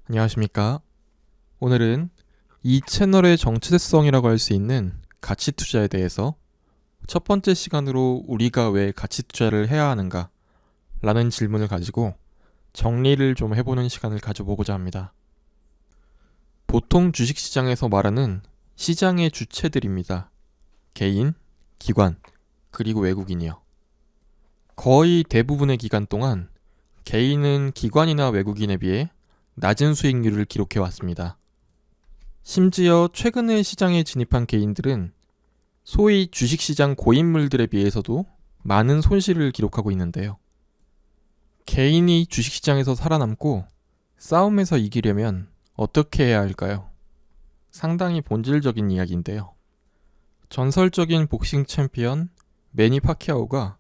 안녕하십니까. 오늘은 이 채널의 정체성이라고 할 수 있는 가치 투자에 대해서 첫 번째 시간으로 우리가 왜 가치 투자를 해야 하는가 라는 질문을 가지고 정리를 좀 해보는 시간을 가져보고자 합니다. 보통 주식시장에서 말하는 시장의 주체들입니다. 개인, 기관, 그리고 외국인이요. 거의 대부분의 기간 동안 개인은 기관이나 외국인에 비해 낮은 수익률을 기록해 왔습니다. 심지어 최근에 시장에 진입한 개인들은 소위 주식시장 고인물들에 비해서도 많은 손실을 기록하고 있는데요. 개인이 주식시장에서 살아남고 싸움에서 이기려면 어떻게 해야 할까요? 상당히 본질적인 이야기인데요. 전설적인 복싱 챔피언 매니 파키아오가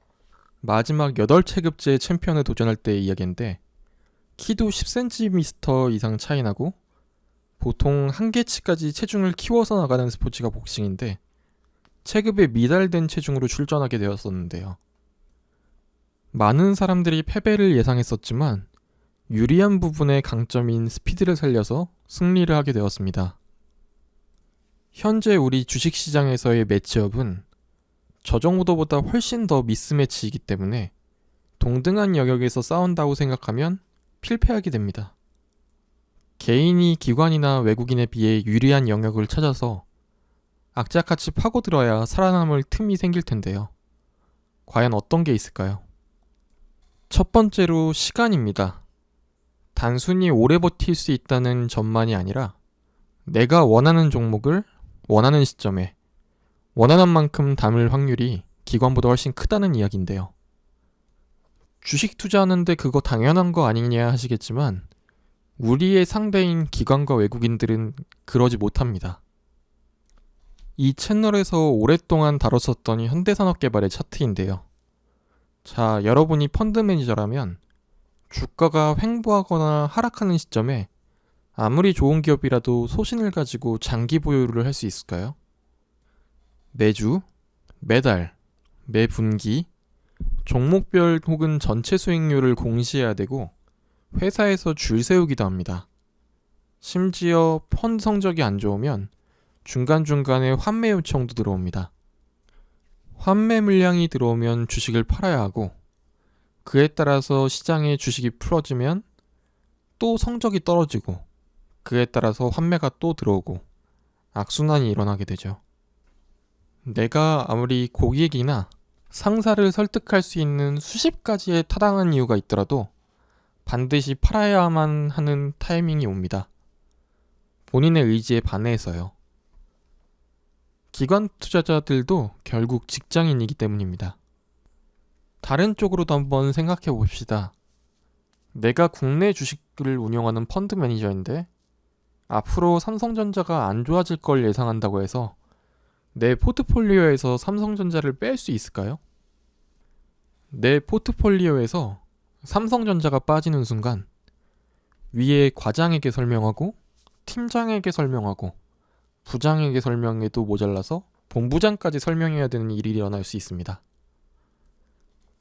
마지막 8체급제 챔피언에 도전할 때의 이야기인데 키도 10cm 이상 차이 나고 보통 한계치까지 체중을 키워서 나가는 스포츠가 복싱인데 체급에 미달된 체중으로 출전하게 되었었는데요. 많은 사람들이 패배를 예상했었지만 유리한 부분의 강점인 스피드를 살려서 승리를 하게 되었습니다. 현재 우리 주식시장에서의 매치업은 저정오더보다 훨씬 더 미스매치이기 때문에 동등한 영역에서 싸운다고 생각하면 필패하게 됩니다. 개인이 기관이나 외국인에 비해 유리한 영역을 찾아서 악착같이 파고들어야 살아남을 틈이 생길 텐데요. 과연 어떤 게 있을까요? 첫 번째로 시간입니다. 단순히 오래 버틸 수 있다는 점만이 아니라 내가 원하는 종목을 원하는 시점에 원하는 만큼 담을 확률이 기관보다 훨씬 크다는 이야기인데요. 주식 투자하는데 그거 당연한 거 아니냐 하시겠지만 우리의 상대인 기관과 외국인들은 그러지 못합니다. 이 채널에서 오랫동안 다뤘었던 현대산업개발의 차트인데요. 자, 여러분이 펀드 매니저라면 주가가 횡보하거나 하락하는 시점에 아무리 좋은 기업이라도 소신을 가지고 장기 보유를 할 수 있을까요? 매주, 매달, 매분기, 종목별 혹은 전체 수익률을 공시해야 되고 회사에서 줄 세우기도 합니다. 심지어 펀드 성적이 안 좋으면 중간중간에 환매 요청도 들어옵니다. 환매 물량이 들어오면 주식을 팔아야 하고 그에 따라서 시장에 주식이 풀어지면 또 성적이 떨어지고 그에 따라서 환매가 또 들어오고 악순환이 일어나게 되죠. 내가 아무리 고객이나 상사를 설득할 수 있는 수십 가지의 타당한 이유가 있더라도 반드시 팔아야만 하는 타이밍이 옵니다. 본인의 의지에 반해서요. 기관 투자자들도 결국 직장인이기 때문입니다. 다른 쪽으로도 한번 생각해 봅시다. 내가 국내 주식을 운영하는 펀드 매니저인데 앞으로 삼성전자가 안 좋아질 걸 예상한다고 해서 내 포트폴리오에서 삼성전자를 뺄 수 있을까요? 내 포트폴리오에서 삼성전자가 빠지는 순간 위에 과장에게 설명하고 팀장에게 설명하고 부장에게 설명해도 모자라서 본부장까지 설명해야 되는 일이 일어날 수 있습니다.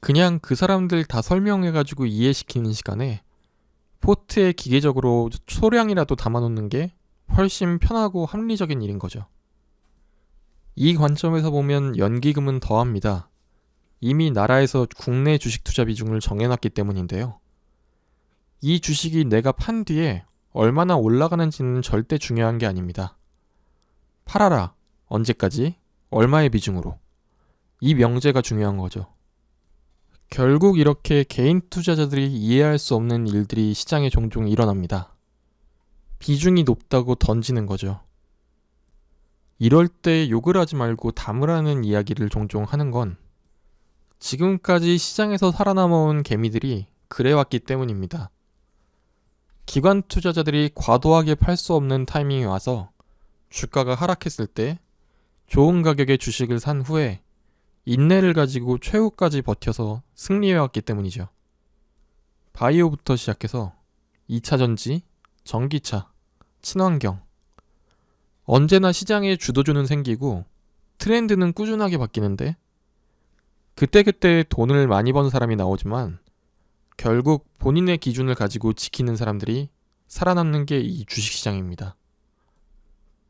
그냥 그 사람들 다 설명해가지고 이해시키는 시간에 포트에 기계적으로 소량이라도 담아놓는 게 훨씬 편하고 합리적인 일인 거죠. 이 관점에서 보면 연기금은 더합니다. 이미 나라에서 국내 주식 투자 비중을 정해놨기 때문인데요. 이 주식이 내가 판 뒤에 얼마나 올라가는지는 절대 중요한 게 아닙니다. 팔아라. 언제까지? 얼마의 비중으로? 이 명제가 중요한 거죠. 결국 이렇게 개인 투자자들이 이해할 수 없는 일들이 시장에 종종 일어납니다. 비중이 높다고 던지는 거죠. 이럴 때 욕을 하지 말고 담으라는 이야기를 종종 하는 건 지금까지 시장에서 살아남아온 개미들이 그래왔기 때문입니다. 기관 투자자들이 과도하게 팔 수 없는 타이밍이 와서 주가가 하락했을 때 좋은 가격의 주식을 산 후에 인내를 가지고 최후까지 버텨서 승리해왔기 때문이죠. 바이오부터 시작해서 2차전지, 전기차, 친환경 언제나 시장에 주도주는 생기고 트렌드는 꾸준하게 바뀌는데 그때그때 돈을 많이 번 사람이 나오지만 결국 본인의 기준을 가지고 지키는 사람들이 살아남는 게 이 주식시장입니다.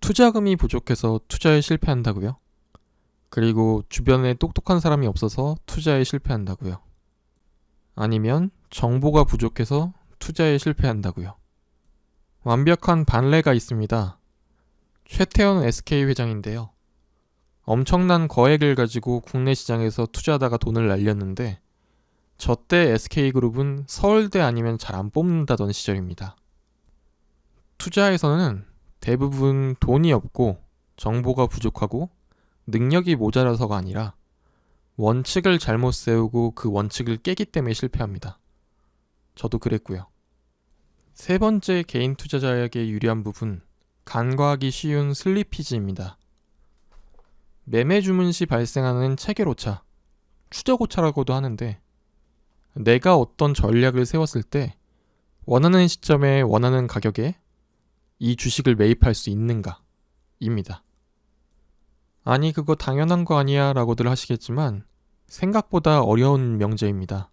투자금이 부족해서 투자에 실패한다고요? 그리고 주변에 똑똑한 사람이 없어서 투자에 실패한다고요? 아니면 정보가 부족해서 투자에 실패한다고요? 완벽한 반례가 있습니다. 최태원 SK 회장인데요. 엄청난 거액을 가지고 국내 시장에서 투자하다가 돈을 날렸는데 저때 SK그룹은 서울대 아니면 잘 안 뽑는다던 시절입니다. 투자에서는 대부분 돈이 없고 정보가 부족하고 능력이 모자라서가 아니라 원칙을 잘못 세우고 그 원칙을 깨기 때문에 실패합니다. 저도 그랬고요. 세 번째 개인 투자자에게 유리한 부분, 간과하기 쉬운 슬리피지입니다. 매매 주문 시 발생하는 체결오차, 추적오차라고도 하는데 내가 어떤 전략을 세웠을 때 원하는 시점에 원하는 가격에 이 주식을 매입할 수 있는가 입니다. 아니 그거 당연한 거 아니야 라고들 하시겠지만 생각보다 어려운 명제입니다.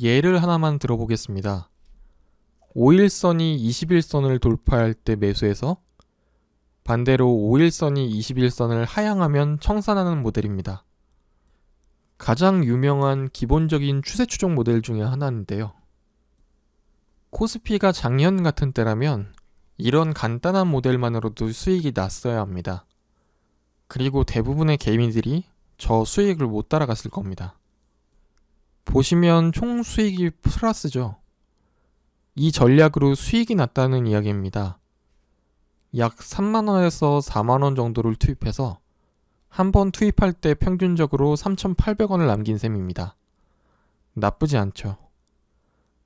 예를 하나만 들어보겠습니다. 5일선이 21선을 돌파할 때 매수해서 반대로 5일선이 21선을 하향하면 청산하는 모델입니다. 가장 유명한 기본적인 추세 추종 모델 중에 하나인데요. 코스피가 작년 같은 때라면 이런 간단한 모델만으로도 수익이 났어야 합니다. 그리고 대부분의 개미들이 저 수익을 못 따라갔을 겁니다. 보시면 총 수익이 플러스죠. 이 전략으로 수익이 났다는 이야기입니다. 약 3만원에서 4만원 정도를 투입해서 한 번 투입할 때 평균적으로 3,800원을 남긴 셈입니다. 나쁘지 않죠.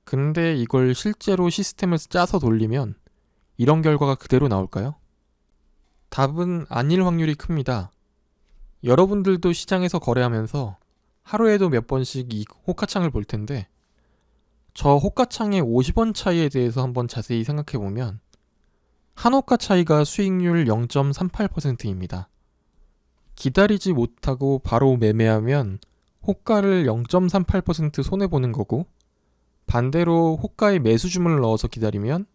근데 이걸 실제로 시스템을 짜서 돌리면 이런 결과가 그대로 나올까요? 답은 아닐 확률이 큽니다. 여러분들도 시장에서 거래하면서 하루에도 몇 번씩 이 호가창을 볼 텐데 저 호가창의 50원 차이에 대해서 한번 자세히 생각해보면 한 호가 차이가 수익률 0.38%입니다. 기다리지 못하고 바로 매매하면 호가를 0.38% 손해보는 거고 반대로 호가에 매수 주문을 넣어서 기다리면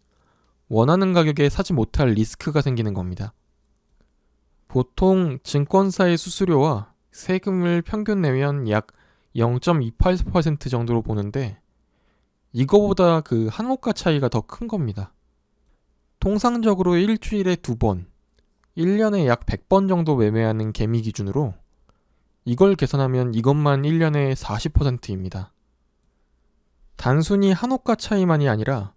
원하는 가격에 사지 못할 리스크가 생기는 겁니다. 보통 증권사의 수수료와 세금을 평균 내면 약 0.28% 정도로 보는데 이거보다 그 한 호가 차이가 더 큰 겁니다. 통상적으로 일주일에 2번, 1년에 약 100번 정도 매매하는 개미 기준으로 이걸 계산하면 이것만 1년에 40%입니다. 단순히 한 호가 차이만이 아니라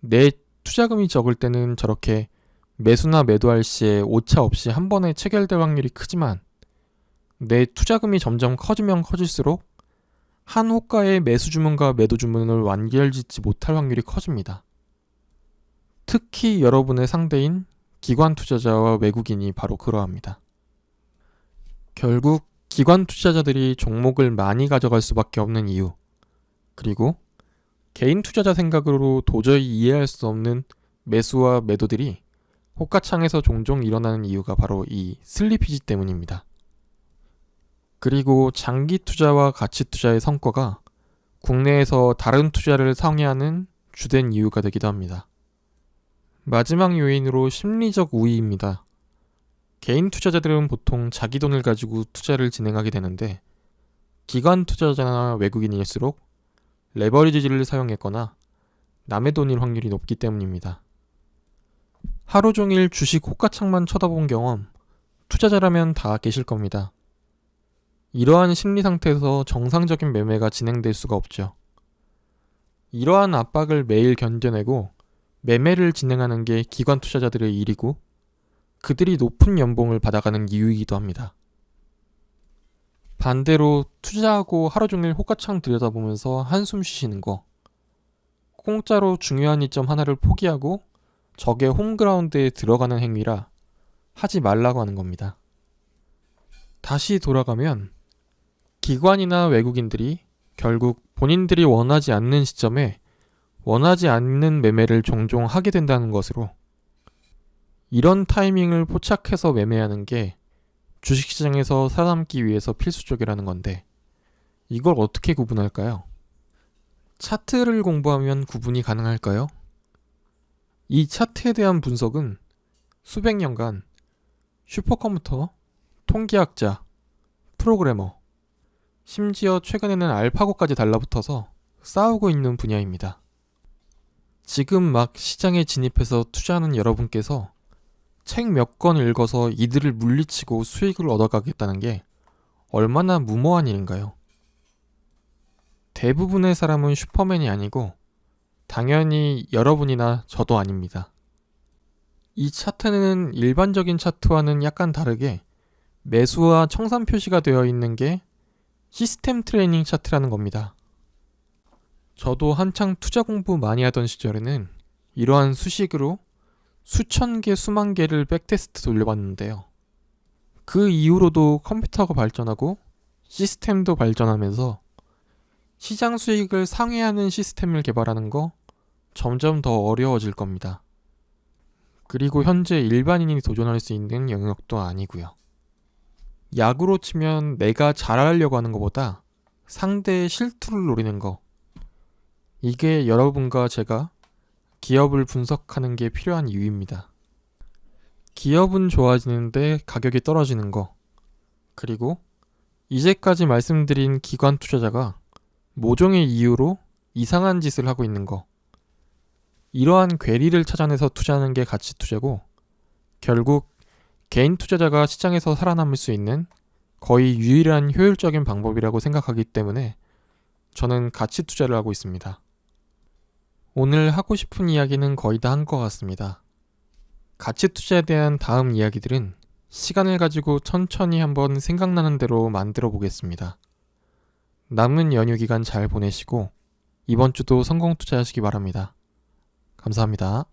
내 투자금이 적을 때는 저렇게 매수나 매도할 시에 오차 없이 한 번에 체결될 확률이 크지만 내 투자금이 점점 커지면 커질수록 한 호가의 매수 주문과 매도 주문을 완결짓지 못할 확률이 커집니다. 특히 여러분의 상대인 기관 투자자와 외국인이 바로 그러합니다. 결국 기관 투자자들이 종목을 많이 가져갈 수밖에 없는 이유, 그리고 개인 투자자 생각으로 도저히 이해할 수 없는 매수와 매도들이 호가창에서 종종 일어나는 이유가 바로 이 슬리피지 때문입니다. 그리고 장기 투자와 가치 투자의 성과가 국내에서 다른 투자를 상회하는 주된 이유가 되기도 합니다. 마지막 요인으로 심리적 우위입니다. 개인 투자자들은 보통 자기 돈을 가지고 투자를 진행하게 되는데 기관 투자자나 외국인일수록 레버리지를 사용했거나 남의 돈일 확률이 높기 때문입니다. 하루 종일 주식 호가창만 쳐다본 경험 투자자라면 다 계실 겁니다. 이러한 심리 상태에서 정상적인 매매가 진행될 수가 없죠. 이러한 압박을 매일 견뎌내고 매매를 진행하는 게 기관 투자자들의 일이고 그들이 높은 연봉을 받아가는 이유이기도 합니다. 반대로 투자하고 하루 종일 호가창 들여다보면서 한숨 쉬시는 거, 공짜로 중요한 이점 하나를 포기하고 적의 홈그라운드에 들어가는 행위라 하지 말라고 하는 겁니다. 다시 돌아가면 기관이나 외국인들이 결국 본인들이 원하지 않는 시점에 원하지 않는 매매를 종종 하게 된다는 것으로 이런 타이밍을 포착해서 매매하는 게 주식시장에서 살아남기 위해서 필수적이라는 건데 이걸 어떻게 구분할까요? 차트를 공부하면 구분이 가능할까요? 이 차트에 대한 분석은 수백 년간 슈퍼컴퓨터, 통계학자, 프로그래머, 심지어 최근에는 알파고까지 달라붙어서 싸우고 있는 분야입니다. 지금 막 시장에 진입해서 투자하는 여러분께서 책 몇 권 읽어서 이들을 물리치고 수익을 얻어가겠다는 게 얼마나 무모한 일인가요? 대부분의 사람은 슈퍼맨이 아니고 당연히 여러분이나 저도 아닙니다. 이 차트는 일반적인 차트와는 약간 다르게 매수와 청산 표시가 되어 있는 게 시스템 트레이닝 차트라는 겁니다. 저도 한창 투자 공부 많이 하던 시절에는 이러한 수식으로 수천 개, 수만 개를 백테스트 돌려봤는데요. 그 이후로도 컴퓨터가 발전하고 시스템도 발전하면서 시장 수익을 상회하는 시스템을 개발하는 거 점점 더 어려워질 겁니다. 그리고 현재 일반인이 도전할 수 있는 영역도 아니고요. 야구로 치면 내가 잘하려고 하는 것보다 상대의 실투를 노리는 거, 이게 여러분과 제가 기업을 분석하는 게 필요한 이유입니다. 기업은 좋아지는데 가격이 떨어지는 거, 그리고 이제까지 말씀드린 기관 투자자가 모종의 이유로 이상한 짓을 하고 있는 거, 이러한 괴리를 찾아내서 투자하는 게 가치 투자고, 결국 개인 투자자가 시장에서 살아남을 수 있는 거의 유일한 효율적인 방법이라고 생각하기 때문에 저는 가치 투자를 하고 있습니다. 오늘 하고 싶은 이야기는 거의 다 한 것 같습니다. 가치 투자에 대한 다음 이야기들은 시간을 가지고 천천히 한번 생각나는 대로 만들어 보겠습니다. 남은 연휴 기간 잘 보내시고 이번 주도 성공 투자하시기 바랍니다. 감사합니다.